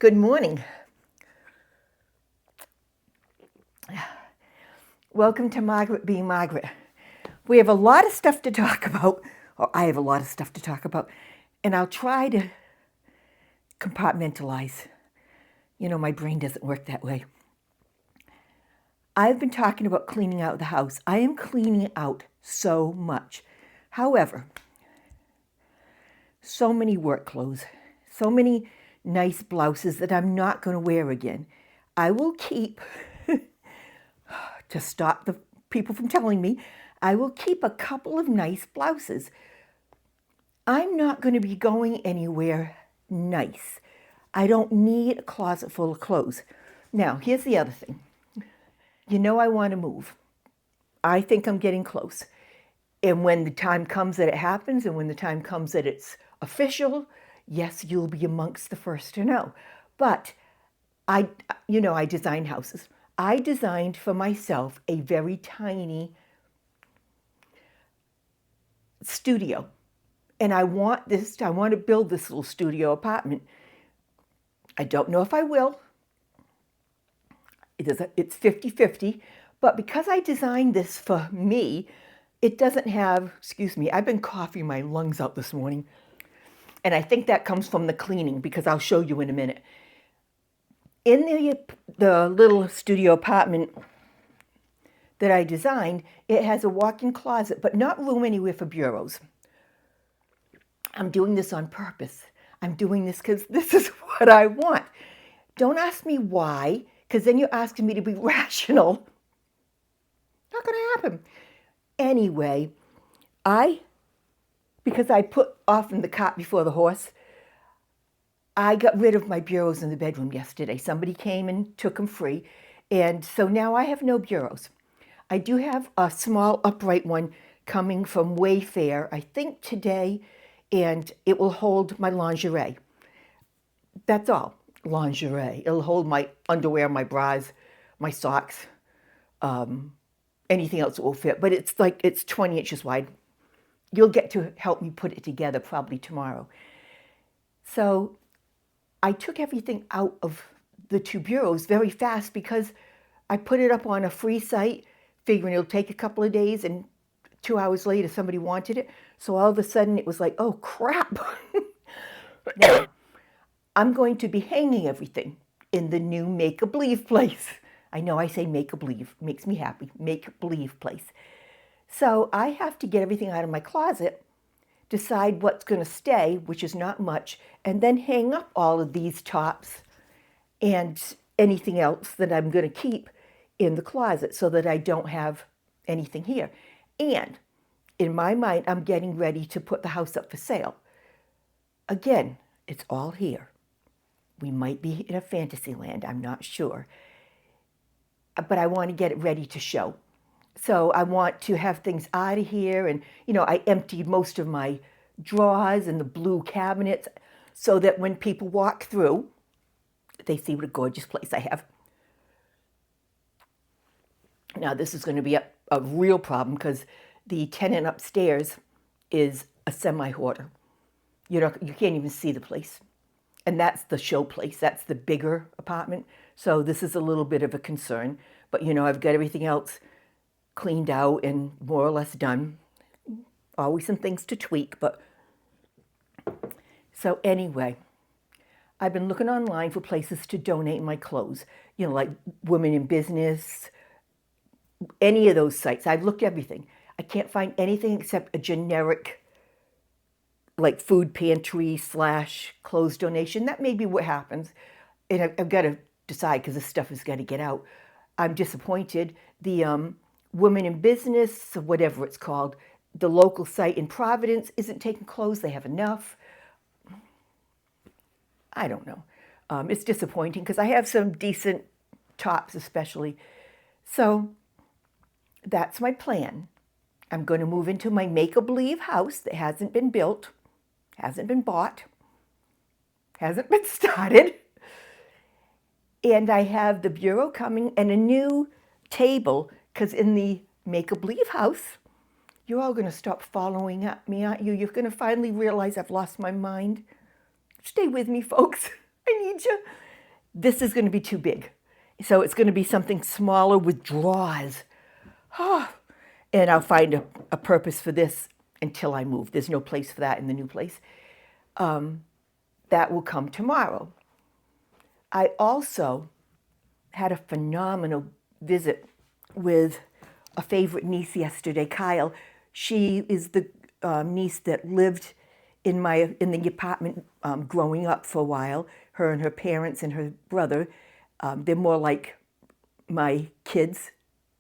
Good morning. Welcome to Margaret being Margaret. We have a lot of stuff to talk about, or I have a lot of stuff to talk about, and I'll try to compartmentalize. You know, my brain doesn't work that way. I've been talking about cleaning out the house. I am cleaning out so much. However, so many work clothes, so many nice blouses that I'm not going to wear again. I will keep, to stop the people from telling me, I will keep a couple of nice blouses. I'm not going to be going anywhere nice. I don't need a closet full of clothes. Now, here's the other thing. You know I want to move. I think I'm getting close. And when the time comes that it happens, and when the time comes that it's official, yes, you'll be amongst the first to know. But I design houses. I designed for myself a very tiny studio. And I want to build this little studio apartment. I don't know if I will. It's 50-50. But because I designed this for me, it doesn't have, excuse me, I've been coughing my lungs out this morning. And I think that comes from the cleaning, because I'll show you in a minute. In the little studio apartment that I designed, it has a walk-in closet, but not room anywhere for bureaus. I'm doing this on purpose. I'm doing this because this is what I want. Don't ask me why, because then you're asking me to be rational. Not going to happen. Anyway, because I put often the cart before the horse, I got rid of my bureaus in the bedroom yesterday. Somebody came and took them free. And so now I have no bureaus. I do have a small upright one coming from Wayfair, I think today, and it will hold my lingerie. That's all, lingerie. It'll hold my underwear, my bras, my socks, anything else that will fit. But it's 20 inches wide. You'll get to help me put it together probably tomorrow. So I took everything out of the two bureaus very fast because I put it up on a free site, figuring it'll take a couple of days, and 2 hours later somebody wanted it. So all of a sudden it was like, oh crap. Now, I'm going to be hanging everything in the new make-a-believe place. I know I say make-a-believe, makes me happy, make-believe place. So I have to get everything out of my closet, decide what's going to stay, which is not much, and then hang up all of these tops and anything else that I'm going to keep in the closet so that I don't have anything here. And in my mind, I'm getting ready to put the house up for sale. Again, it's all here. We might be in a fantasy land, I'm not sure. But I want to get it ready to show. So I want to have things out of here. And, I emptied most of my drawers and the blue cabinets so that when people walk through, they see what a gorgeous place I have. Now, this is going to be a real problem because the tenant upstairs is a semi-hoarder. You can't even see the place. And that's the show place. That's the bigger apartment. So this is a little bit of a concern. But, I've got everything else cleaned out and more or less done. Always some things to tweak, but... So anyway, I've been looking online for places to donate my clothes. Like Women in Business, any of those sites. I've looked everything. I can't find anything except a generic, like food pantry / clothes donation. That may be what happens. And I've got to decide because this stuff has got to get out. I'm disappointed. The Women in Business, whatever it's called, the local site in Providence isn't taking clothes. They have enough. I don't know. It's disappointing because I have some decent tops especially. So that's my plan. I'm going to move into my make-a-believe house that hasn't been built, hasn't been bought, hasn't been started. And I have the bureau coming and a new table, because in the make-a-believe house, you're all going to stop following me, aren't you? You're going to finally realize I've lost my mind. Stay with me, folks. I need you. this is going to be too big. So it's going to be something smaller with drawers. And I'll find a purpose for this until I move. There's no place for that in the new place. That will come tomorrow. I also had a phenomenal visit with a favorite niece yesterday, Kyle. She is the niece that lived in the apartment growing up for a while. Her and her parents and her brother, they're more like my kids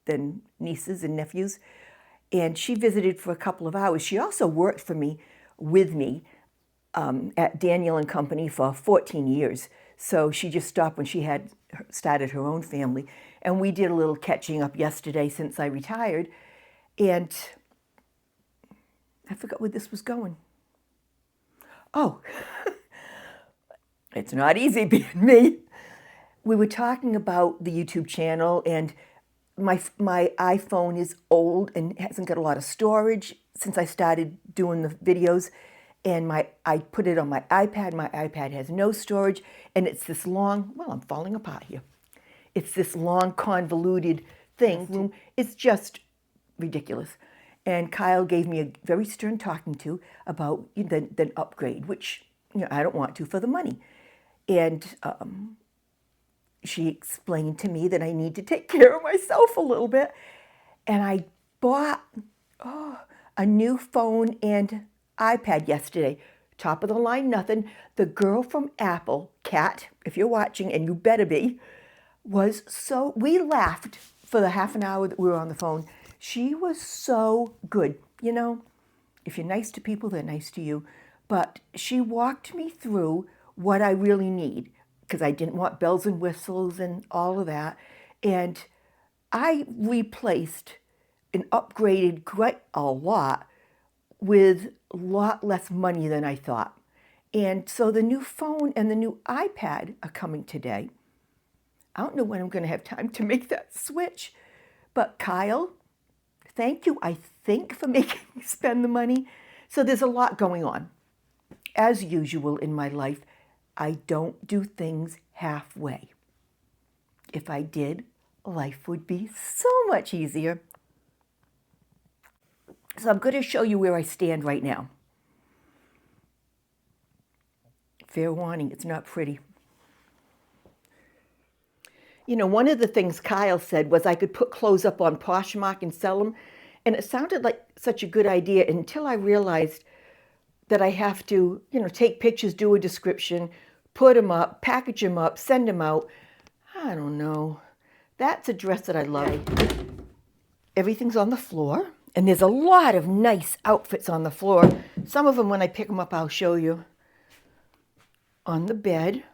than nieces and nephews. And she visited for a couple of hours. She also worked for me, with me, at Daniel and Company for 14 years. So she just stopped when she had started her own family. And we did a little catching up yesterday since I retired. And I forgot where this was going. Oh, it's not easy being me. We were talking about the YouTube channel, and my iPhone is old and hasn't got a lot of storage since I started doing the videos. And I put it on my iPad. My iPad has no storage, and it's this long, well, I'm falling apart here. It's this long, convoluted thing. It's just ridiculous. And Kyle gave me a very stern talking to about the upgrade, which I don't want to for the money. And she explained to me that I need to take care of myself a little bit. And I bought a new phone and iPad yesterday. Top of the line, nothing. The girl from Apple, Kat, if you're watching, and you better be, we laughed for the half an hour that we were on the phone. She was so good. If you're nice to people, they're nice to you. But she walked me through what I really need, because I didn't want bells and whistles and all of that. And I replaced and upgraded quite a lot with a lot less money than I thought. And so the new phone and the new iPad are coming today. I don't know when I'm going to have time to make that switch. But Kyle, thank you, I think, for making me spend the money. So there's a lot going on. As usual in my life, I don't do things halfway. If I did, life would be so much easier. So I'm going to show you where I stand right now. Fair warning, it's not pretty. One of the things Kyle said was I could put clothes up on Poshmark and sell them. And it sounded like such a good idea until I realized that I have to, take pictures, do a description, put them up, package them up, send them out. I don't know. That's a dress that I love. Everything's on the floor. And there's a lot of nice outfits on the floor. Some of them, when I pick them up, I'll show you. On the bed.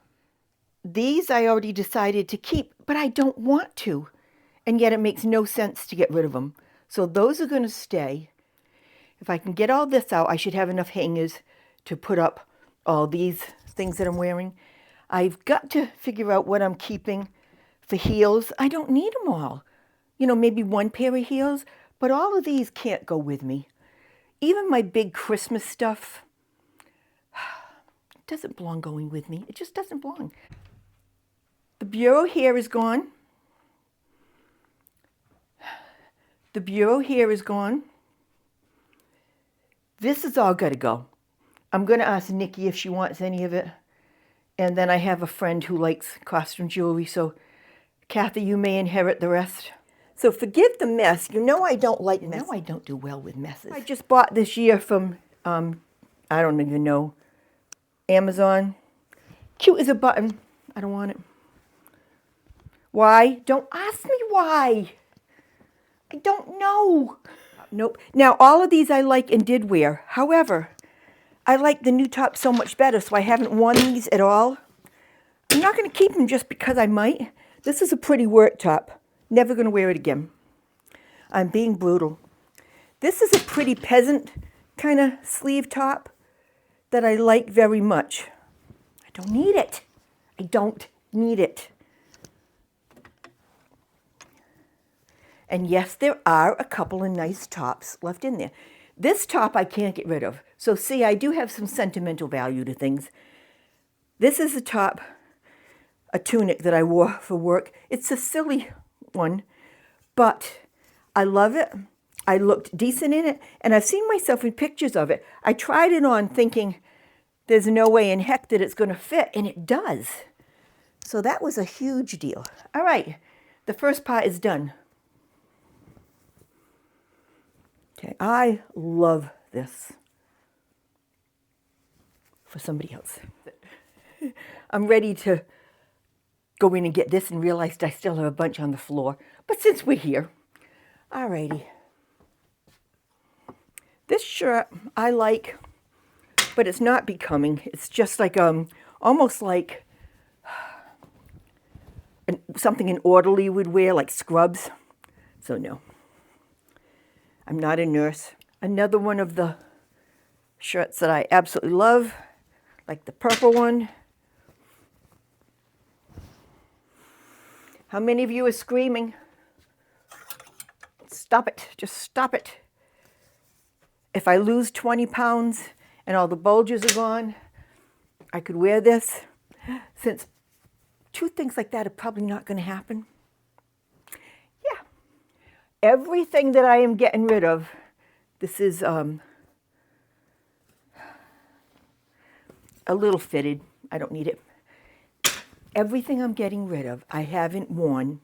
These I already decided to keep, but I don't want to. And yet it makes no sense to get rid of them. So those are going to stay. If I can get all this out, I should have enough hangers to put up all these things that I'm wearing. I've got to figure out what I'm keeping for heels. I don't need them all. Maybe one pair of heels. But all of these can't go with me. Even my big Christmas stuff doesn't belong going with me. It just doesn't belong. The bureau here is gone. The bureau here is gone. This is all got to go. I'm going to ask Nikki if she wants any of it. And then I have a friend who likes costume jewelry. So, Kathy, you may inherit the rest. So forgive the mess. I don't like mess. I don't do well with messes. I just bought this year from, I don't even know, Amazon. Cute as a button. I don't want it. Why? Don't ask me why. I don't know. Nope. Now, all of these I like and did wear. However, I like the new top so much better, so I haven't worn these at all. I'm not going to keep them just because I might. This is a pretty work top. Never going to wear it again. I'm being brutal. This is a pretty peasant kind of sleeve top that I like very much. I don't need it. I don't need it. And yes, there are a couple of nice tops left in there. This top I can't get rid of. So see, I do have some sentimental value to things. This is a top. a tunic that I wore for work. It's a silly one, but I love it. I looked decent in it, and I've seen myself in pictures of it. I tried it on thinking there's no way in heck that it's going to fit, and it does. So that was a huge deal. All right, the first part is done. Okay, I love this for somebody else. I'm ready to go in and get this and realized I still have a bunch on the floor. But since we're here, alrighty. This shirt I like, but it's not becoming. It's just like almost like something an orderly would wear, like scrubs. So no, I'm not a nurse. Another one of the shirts that I absolutely love, like the purple one. How many of you are screaming? Stop it, just stop it. If I lose 20 pounds and all the bulges are gone, I could wear this. Since two things like that are probably not going to happen. Yeah. Everything that I am getting rid of, this is a little fitted. I don't need it. Everything I'm getting rid of, I haven't worn.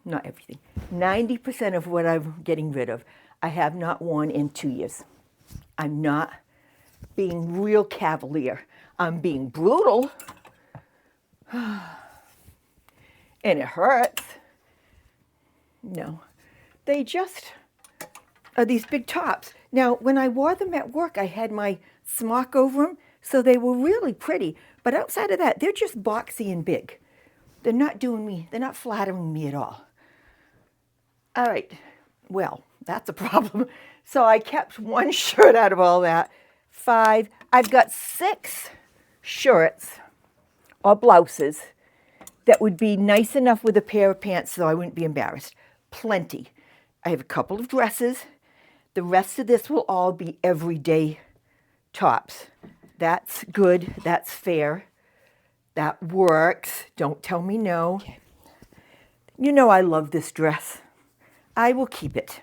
Not everything. 90% of what I'm getting rid of, I have not worn in 2 years. I'm not being real cavalier. I'm being brutal. And it hurts. No. They just are these big tops. Now, when I wore them at work, I had my smock over them, so they were really pretty. But outside of that, they're just boxy and big. They're not doing me, they're not flattering me at all. All right, well, that's a problem. So I kept one shirt out of all that. 5, I've got 6 shirts or blouses that would be nice enough with a pair of pants so I wouldn't be embarrassed. Plenty. I have a couple of dresses. The rest of this will all be everyday tops. That's good, that's fair. That works. Don't tell me no. You know I love this dress. I will keep it.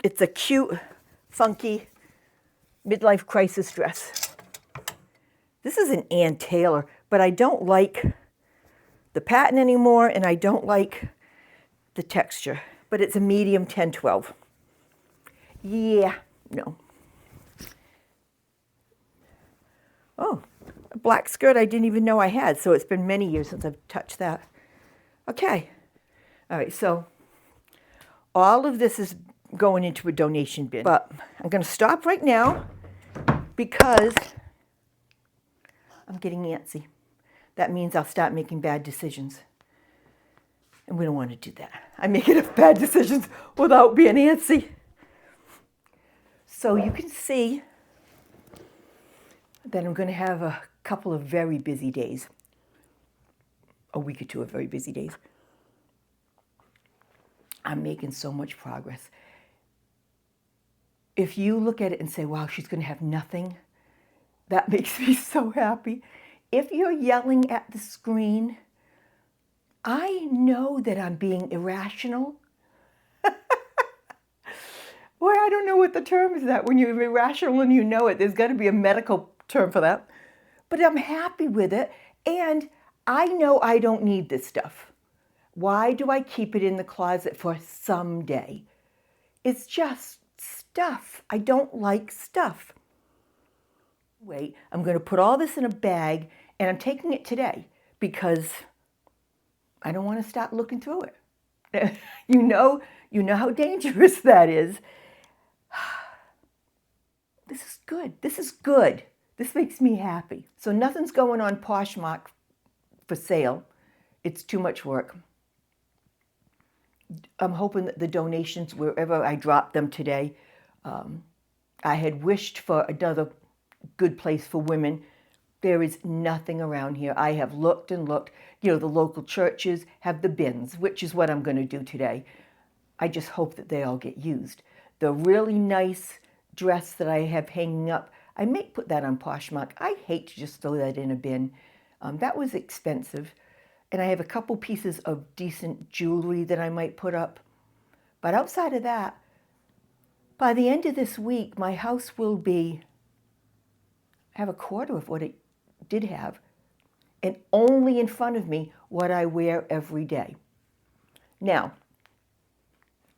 It's a cute, funky midlife crisis dress. This is an Ann Taylor, but I don't like the pattern anymore, and I don't like the texture. But it's a medium 10-12. Yeah, no. Oh, a black skirt I didn't even know I had, so it's been many years since I've touched that. Okay. All right, so all of this is going into a donation bin. But I'm going to stop right now because I'm getting antsy. That means I'll start making bad decisions. And we don't want to do that. I make enough bad decisions without being antsy. So you can see that I'm going to have a couple of very busy days. A week or two of very busy days. I'm making so much progress. If you look at it and say, wow, she's going to have nothing, that makes me so happy. If you're yelling at the screen, I know that I'm being irrational. Boy, I don't know what the term is that. When you're irrational and you know it, there's got to be a medical term for that. But I'm happy with it, and I know I don't need this stuff. Why do I keep it in the closet for someday? It's just stuff. I don't like stuff. Wait, I'm going to put all this in a bag, and I'm taking it today because I don't want to start looking through it. You know how dangerous that is. This is good. This is good. This makes me happy. So nothing's going on Poshmark for sale. It's too much work. I'm hoping that the donations, wherever I drop them today, I had wished for another good place for women. There is nothing around here. I have looked and looked. You know, the local churches have the bins, which is what I'm going to do today. I just hope that they all get used. The really nice dress that I have hanging up, I may put that on Poshmark. I hate to just throw that in a bin. That was expensive. And I have a couple pieces of decent jewelry that I might put up. But outside of that, by the end of this week, my house will have a quarter of what it did have. And only in front of me what I wear every day. Now,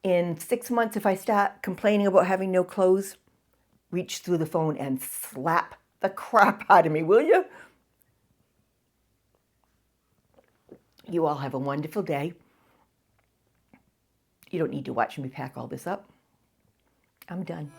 in 6 months, if I start complaining about having no clothes, reach through the phone and slap the crap out of me, will you? You all have a wonderful day. You don't need to watch me pack all this up. I'm done.